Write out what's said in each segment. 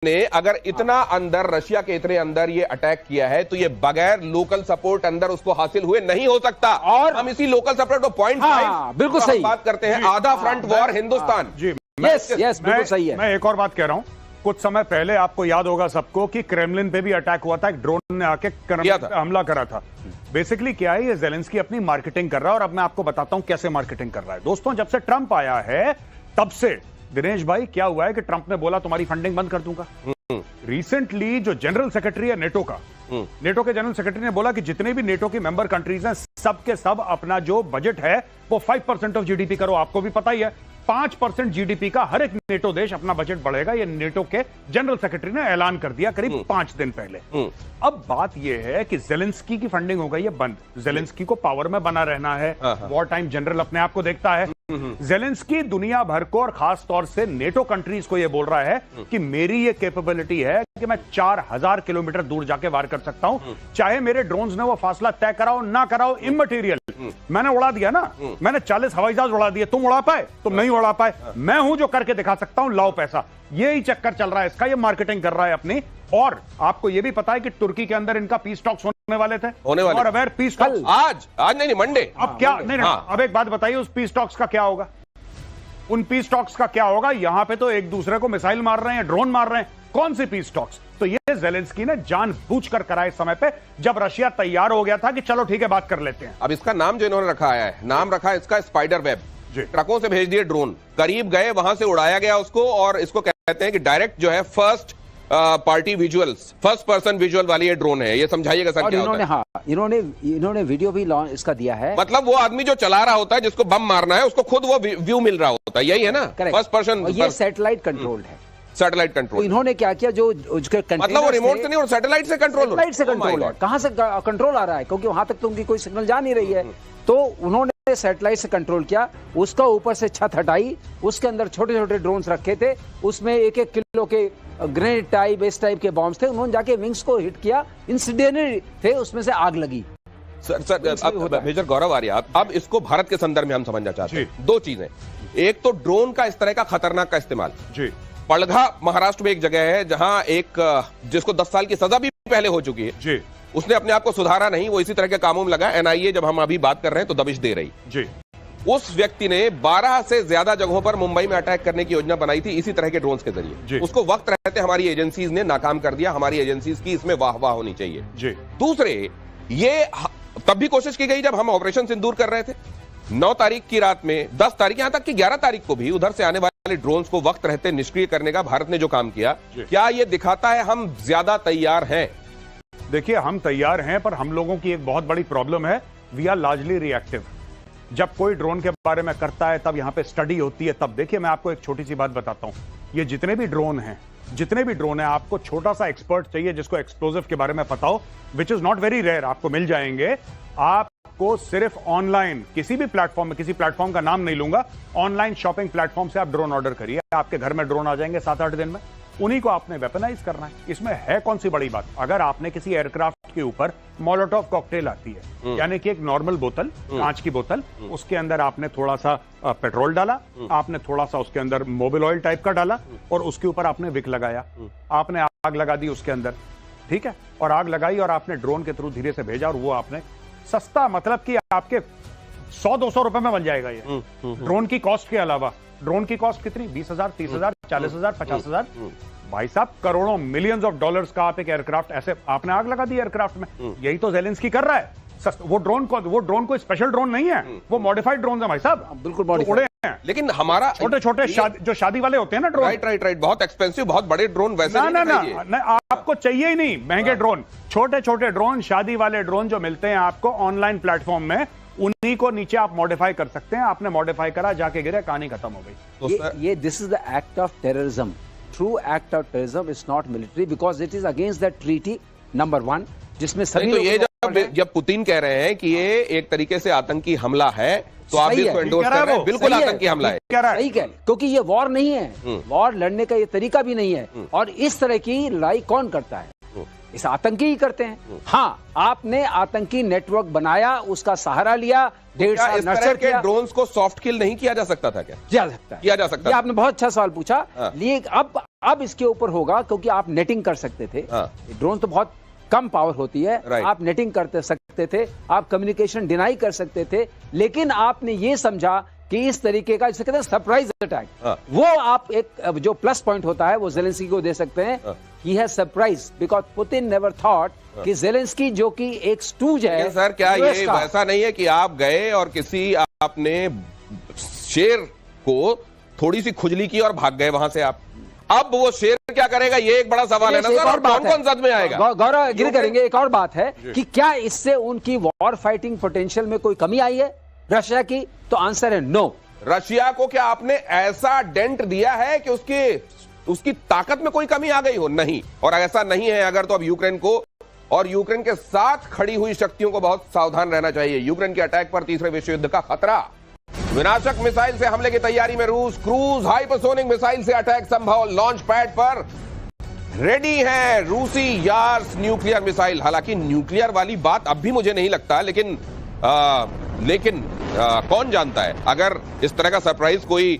ने अगर इतना अंदर रशिया के इतने अंदर ये अटैक किया है तो ये बगैर लोकल सपोर्ट अंदर उसको हासिल हुए नहीं हो सकता। और हम इसी लोकल सपोर्ट को पॉइंट बिल्कुल सही बात करते हैं। आधा फ्रंट वॉर हिंदुस्तान। जी यस बिल्कुल सही है। मैं एक और बात कह रहा हूं, कुछ समय पहले आपको याद होगा सबको कि क्रेमलिन पे भी अटैक हुआ था, एक ड्रोन ने आके हमला करा था। बेसिकली क्या है, ये ज़ेलेंस्की अपनी मार्केटिंग कर रहा है और अब मैं आपको बताता हूं कैसे मार्केटिंग कर रहा है। दोस्तों, जब से ट्रंप आया है तब से दिनेश भाई क्या हुआ है कि ट्रंप ने बोला तुम्हारी फंडिंग बंद कर दूंगा। रिसेंटली जो जनरल सेक्रेटरी है नेटो का, नेटो के जनरल सेक्रेटरी ने बोला कि जितने भी नेटो की मेंबर कंट्रीज हैं सब के सब अपना जो बजट है वो 5% ऑफ जीडीपी करो। आपको भी पता ही है 5% जीडीपी का हर एक नेटो देश अपना बजट बढ़ेगा। ये नेटो के जनरल सेक्रेटरी ने ऐलान कर दिया करीब 5 दिन पहले। अब बात यह है कि ज़ेलेंस्की की फंडिंग हो गई है बंद। ज़ेलेंस्की को पावर में बना रहना है, वॉर टाइम जनरल अपने आप को देखता है। ज़ेलेंस्की दुनिया भर को और खास तौर से नेटो कंट्रीज को यह बोल रहा है कि मेरी ये कैपेबिलिटी है कि मैं 4000 किलोमीटर दूर जाके वार कर सकता हूं, चाहे मेरे ड्रोन्स ने वो फासला तय कराओ ना कराओ, इममटेरियल। मैंने उड़ा दिया ना, मैंने 40 हवाई जहाज उड़ा दिए, तुम उड़ा पाए? तुम नहीं उड़ा पाए, मैं हूं जो करके दिखा सकता हूं, लाओ पैसा। यही चक्कर चल रहा है इसका, ये मार्केटिंग कर रहा है अपनी। और आपको यह भी पता है कि तुर्की के अंदर इनका पीस टॉक्स होने वाले थे, और अवेयर पीस टॉक्स आज नहीं मंडे। अब क्या नहीं, अब एक बात बताइए, उस पीस टॉक्स का क्या होगा? उन पीस टॉक्स का क्या होगा? यहां पे तो एक दूसरे को मिसाइल मार रहे हैं, ड्रोन मार रहे हैं, कौन सी पीस टॉक्स? तो ये ज़ेलेंस्की ने जानबूझकर करा इस समय पे जब रशिया तैयार हो गया था कि चलो ठीक है बात कर लेते हैं। अब इसका नाम जो इन्होंने रखा है, नाम रखा है इसका स्पाइडर वेब। ट्रकों से भेज दिए ड्रोन, करीब गए, वहां से उड़ाया गया उसको, और इसको कहते हैं कि डायरेक्ट जो है first party visuals, first person visual वाली ये ड्रोन है। ये समझाइएगा सर क्या होता है? हाँ, इन्होंने वीडियो भी लॉन्च इसका दिया है। मतलब वो आदमी जो चला रहा होता है, जिसको बम मारना है, उसको खुद वो व्यू मिल रहा होता है, यही है ना? First person. ये सैटेलाइट कंट्रोल्ड है, सैटेलाइट कंट्रोल। इन्होंने क्या किया, जो मतलब वो रिमोट से नहीं और सैटेलाइट से कंट्रोल है। कहां से कंट्रोल आ रहा है? क्योंकि वहां तक तो उनकी कोई सिग्नल जा नहीं रही है। तो उन्होंने सैटेलाइट से कंट्रोल किया, उसका ऊपर से छत हटाई, उसके अंदर छोटे छोटे ड्रोन्स रखे थे, उसमें 1-1 किलो के ग्रेनेड टाइप, इस टाइप के बॉम्ब्स थे। उन्होंने जाके विंग्स को हिट किया, इंसिडेंटली थे, उसमें से आग लगी। सर मेजर गौरव आर्या, अब इसको भारत के संदर्भ में हम समझना चाहते हैं। दो चीजें, एक तो ड्रोन का इस तरह का खतरनाक का इस्तेमाल। पड़घा महाराष्ट्र में एक जगह है जहां एक जिसको 10 साल की सजा भी पहले हो चुकी है जी, उसने अपने आप को सुधारा नहीं, वो इसी तरह के कामों में लगा। एनआईए जब हम अभी बात कर रहे हैं तो दबिश दे रही जी। उस व्यक्ति ने 12 से ज्यादा जगहों पर मुंबई में अटैक करने की योजना बनाई थी इसी तरह के ड्रोन्स के जरिए। उसको वक्त रहते हमारी एजेंसीज ने नाकाम कर दिया। हमारी एजेंसीज की इसमें वाह होनी चाहिए जी। दूसरे, ये तब भी कोशिश की गई जब हम ऑपरेशन सिंदूर कर रहे थे 9 तारीख की रात में, 10 तारीख, यहां तक कि 11 तारीख को भी उधर से आने वाले ड्रोन्स को वक्त रहते निष्क्रिय करने का भारत ने जो काम किया, क्या यह दिखाता है हम ज्यादा तैयार हैं? देखिए, हम तैयार हैं, पर हम लोगों की एक बहुत बड़ी प्रॉब्लम है, वी आर लार्जली रिएक्टिव। जब कोई ड्रोन के बारे में करता है तब यहां पे स्टडी होती है, तब। देखिए, मैं आपको एक छोटी सी बात बताता हूं, ये जितने भी ड्रोन हैं, आपको छोटा सा एक्सपर्ट चाहिए जिसको एक्सप्लोजिव के बारे में पता हो, which is not very rare, आपको मिल जाएंगे। आपको सिर्फ ऑनलाइन किसी भी प्लेटफॉर्म में, किसी प्लेटफॉर्म का नाम नहीं लूंगा, ऑनलाइन शॉपिंग प्लेटफॉर्म से आप ड्रोन ऑर्डर करिए, आपके घर में ड्रोन आ जाएंगे 7-8 दिन में। उन्हीं को आपने वेपनाइज करना है। इसमें है कौन सी बड़ी बात? अगर आपने किसी एयरक्राफ्ट के ऊपर मोलोटोव कॉकटेल आती है, यानी कि एक नॉर्मल बोतल, कांच की बोतल, उसके अंदर आपने थोड़ा सा पेट्रोल डाला, आपने थोड़ा सा उसके अंदर मोबिल ऑयल टाइप का डाला, और उसके ऊपर आपने विक लगाया, आपने आग लगा दी उसके अंदर, ठीक है, और आग लगाई और आपने ड्रोन के थ्रू धीरे से भेजा, और वो आपने सस्ता, मतलब कि आपके 100-200 रुपए में बन जाएगा ये ड्रोन की कॉस्ट के अलावा। ड्रोन की कॉस्ट कितनी? 20,000, 30,000, 40,000, 50,000। भाई साहब, करोड़ों, मिलियंस ऑफ डॉलर्स का आप एक एयरक्राफ्ट, ऐसे आपने आग लगा दी एयरक्राफ्ट में। यही तो ज़ेलेंस्की कर रहा है। वो ड्रोन कोई स्पेशल ड्रोन नहीं है, वो मॉडिफाइड ड्रोन है भाई साहब, बिल्कुल मॉडिफाइड हैं। लेकिन हमारा छोटे जो शादी वाले होते हैं ना ड्रोन, राइट, बहुत एक्सपेंसिव, बहुत बड़े ड्रोन वैसे ना, आपको चाहिए ही नहीं महंगे ड्रोन। छोटे छोटे शादी वाले ड्रोन जो मिलते हैं आपको ऑनलाइन प्लेटफॉर्म में, उन्हीं को नीचे आप मॉडिफाई कर सकते हैं। आपने मॉडिफाई करा, जाके गिरे, कहानी खत्म हो गई। ये this is the act of terrorism. True act of terrorism is not military, because it is against the treaty number 1, जिसमें सभी। तो ये जब पुतिन कह रहे हैं कि ये एक तरीके से आतंकी हमला है, तो आप भी इसको एंडोर्स कर रहे हैं? बिल्कुल आतंकी हमला है, सही है, क्योंकि ये वॉर नहीं है, वॉर लड़ने का ये तरीका भी नहीं है, और इस तरह की लड़ाई कौन करता है? इस आतंकी ही करते हैं। हाँ, आपने आतंकी नेटवर्क बनाया, उसका सहारा लिया, 1.5 साल नर्चर किया। ड्रोन्स को सॉफ्ट किल नहीं किया जा सकता था क्या? किया जा सकता है। किया जा सकता है। आपने बहुत अच्छा सवाल पूछा। अब अब इसके ऊपर होगा, क्योंकि आप नेटिंग कर सकते थे। ड्रोन तो बहुत कम पावर होती है, आप नेटिंग कर सकते थे, आप कम्युनिकेशन डिनाई कर सकते थे, लेकिन आपने ये समझा कि इस तरीके का, जिसे कहते हैं सरप्राइज अटैक, वो आप एक जो प्लस पॉइंट होता है वो ज़ेलेंस्की को दे सकते हैं। He has surprise because Putin never thought कि ज़ेलेंस्की जो कि एक स्टूज है। सर क्या ये वैसा नहीं है कि आप गए और किसी आपने शेर को थोड़ी सी खुजली की और भाग गए वहां से आप? अब वो शेर क्या करेगा, ये एक बड़ा सवाल है ना सर, और कौन सद में आएगा? गौरव एग्री करेंगे। एक और बात है कि क्या इससे उनकी वॉर फाइटिंग पोटेंशियल में कोई कमी आई है रशिया की? तो आंसर है नो। रशिया को क्या आपने ऐसा डेंट दिया है कि उसकी ताकत में कोई कमी आ गई हो? नहीं। और ऐसा नहीं है अगर, तो अब यूक्रेन को और यूक्रेन के साथ खड़ी हुई शक्तियों को बहुत सावधान रहना चाहिए। यूक्रेन के अटैक पर तीसरे विश्व युद्ध का खतरा। विनाशक मिसाइल से हमले की तैयारी में रूस। क्रूज हाइपरसोनिक मिसाइल से अटैक संभव। लॉन्च पैड पर रेडी है रूसी यार्स न्यूक्लियर मिसाइल। हालांकि न्यूक्लियर वाली बात अब भी मुझे नहीं लगता, लेकिन कौन जानता है, अगर इस तरह का सरप्राइज कोई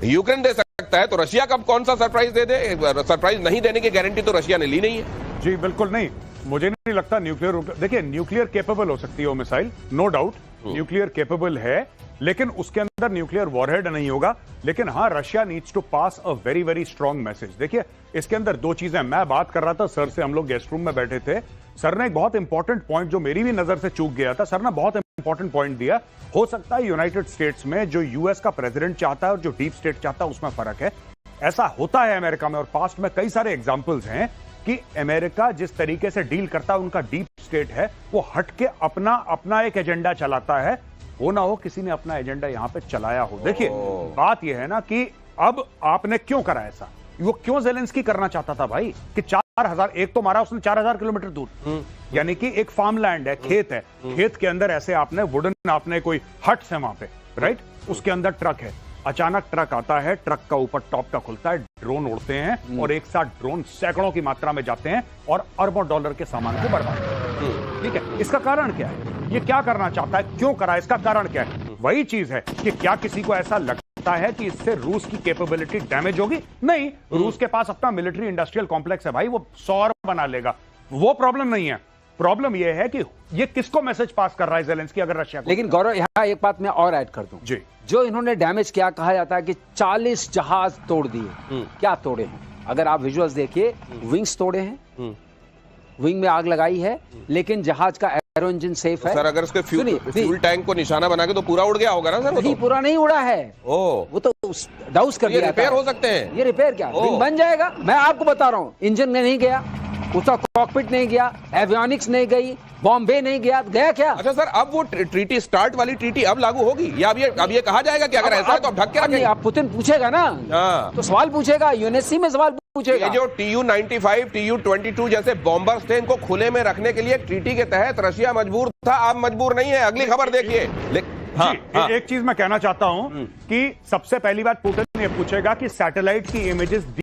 यूक्रेन दे सकता है तो रशिया कब कौन सा सरप्राइज दे दे? सरप्राइज नहीं देने की गारंटी तो रशिया ने ली नहीं है। जी बिल्कुल नहीं, मुझे नहीं लगता न्यूक्लियर। देखिए न्यूक्लियर केपेबल हो सकती है वो missile, no doubt nuclear capable है, लेकिन उसके अंदर न्यूक्लियर वॉरहेड नहीं होगा। लेकिन हाँ, Russia needs to pass a very very strong message. देखिए इसके अंदर दो चीजें, मैं बात कर रहा था सर से, हम लोग गेस्ट रूम में बैठे थे, सर ने एक बहुत इंपॉर्टेंट पॉइंट जो मेरी भी नजर से चूक गया था, सर ने बहुत इंपॉर्टेंट पॉइंट दिया। हो सकता है यूनाइटेड स्टेट्स में जो यूएस का प्रेसिडेंट चाहता है और जो डीप स्टेट चाहता है उसमें फर्क है। ऐसा होता है अमेरिका में, और पास्ट में कई सारे एग्जाम्पल्स हैं कि अमेरिका जिस तरीके से डील करता है, उनका डीप स्टेट है, वो हटके अपना एक एजेंडा चलाता है। हो ना हो किसी ने अपना एजेंडा यहां पे चलाया हो। देखिए बात यह है ना कि अब आपने क्यों करा ऐसा, वो क्यों ज़ेलेंस्की करना चाहता था भाई कि 4000, एक तो मारा उसने 4000 किलोमीटर दूर, यानी कि एक फार्म लैंड है, खेत है, खेत के अंदर ऐसे आपने वुडन, आपने कोई हट है वहां पे, राइट, उसके अंदर ट्रक है, अचानक ट्रक आता है, ट्रक का ऊपर टॉप का खुलता है, ड्रोन उड़ते हैं और एक साथ ड्रोन सैकड़ों की मात्रा में जाते हैं और अरबों डॉलर के सामान को बर्बाद करते हैं। ठीक है, इसका कारण क्या है, ये क्या करना चाहता है, क्यों करा, इसका कारण क्या है? वही चीज है कि क्या किसी को ऐसा लगता है कि इससे रूस की कैपेबिलिटी डैमेज होगी? नहीं, रूस के पास अपना मिलिट्री इंडस्ट्रियल कॉम्प्लेक्स है भाई, वो 100 बना लेगा, वो प्रॉब्लम नहीं है। प्रॉब्लम यह है कि ये किसको मैसेज पास कर रहा है ज़ेलेंस्की, अगर रशिया को। लेकिन गौरव यहां एक बात मैं और ऐड कर दूं जी, जो इन्होंने डैमेज किया, कहा जाता है कि 40 जहाज तोड़ दिए। क्या तोड़े हैं? अगर आप विजुअल्स देखिए, विंग्स तोड़े हैं, विंग में आग लगाई है, लेकिन जहाज का एरो इंजन सेफ है। सर अगर उसके फ्यूल टैंक को निशाना बना के तो पूरा उड़ गया होगा ना सर? नहीं, पूरा नहीं उड़ा है, वो तो डाउस कर दिया। रिपेयर हो सकते हैं, ये रिपेयर क्या, विंग बन जाएगा। मैं आपको बता रहा हूँ, इंजन में नहीं गया, उसका कॉकपिट नहीं गया, एवियोनिक्स नहीं गई, बॉम्बे नहीं गया, गया क्या? अच्छा सर, अब वो ट्रीटी, स्टार्ट वाली ट्रीटी अब लागू होगी या अब ये कहा जाएगा कि अगर ऐसा है तो अब ढक के रखेंगे? आप पुतिन पूछेगा ना, तो सवाल पूछेगा, यूएनएससी में सवाल पूछेगा। ये जो TU-95, TU-22 जैसे बॉम्बर्स थे, इनको खुले में रखने के लिए ट्रीटी के तहत रशिया मजबूर था, अब मजबूर नहीं है। अगली खबर देखिए। एक चीज मैं कहना चाहता हूं कि सबसे पहली बात पुतिन ये पूछेगा कि सैटेलाइट की इमेजेस